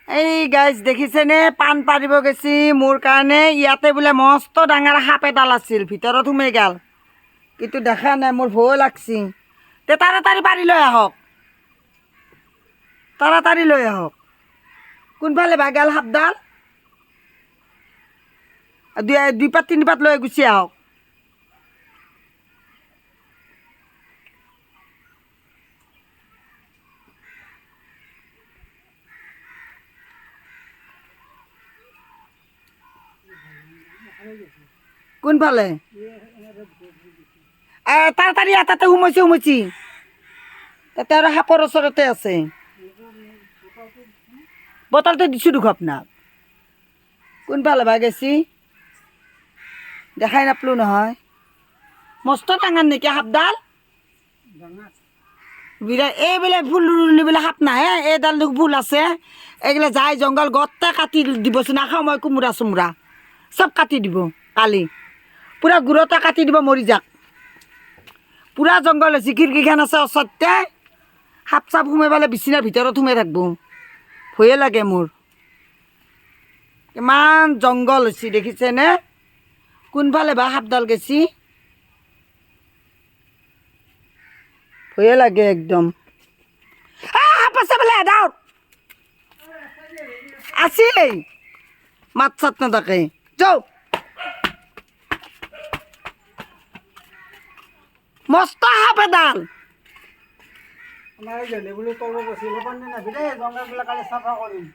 এই গাইজ দেখিছেনে পাণ পাৰিব গেছি মোৰ কাৰণে ইয়াতে বোলে মস্ত ডাঙৰ সাপ এডাল আছিল ভিতৰত সোমাই গেল কিন্তু দেখা নাই মোৰ ভয় লাগছি তে তাড়াতাড়ি পাৰি লৈ আহক তাড়াতাড়ি লৈ আহক কোনফালে বা গেল সাপডাল দুই পাত তিনি পাত লৈ গুচি আহক কোনফালে তাড়াতাড়ি তাতে সোমাইছি তাতে আৰু সাপৰ ওচৰতে আছে বটলটো দিছোঁ দেখোন আপোনাক কোনফালে বা গেছি দেখাই নাপলো নহয় মস্ত ডাঙৰ নেকি সাপডাল বিৰাট এইবিলাক ফুল ৰুলি বোলে সাপ নাহে এইডাল ফুল আছে এইগিলা যাই জংঘল গোটেই কাটি দিবচোন নাখাওঁ মই কোমোৰা চোমোৰা চব কাটি দিব কালি পূৰা গুড়তে কাটি দিব মৰি যাক পূৰা জংঘল হৈছে খিৰিকীখন আছে ওচৰতে সাপ চাপ সোমাই পেলাই বিচনাৰ ভিতৰত সোমাই থাকিব ভয়ে লাগে মোৰ ইমান জংঘল হৈছে দেখিছেনে কোনফালে বা সাপডাল গেছি ভয়ে লাগে একদম সাপ আছে বোলে দাও আছিল মাত চাত নাথাকে যাও মস্ত সাপ এডাল আমাৰ এই জলে বুলি ক'ব গৈছিলে জংঘলবিলাক কালি চাফা কৰিম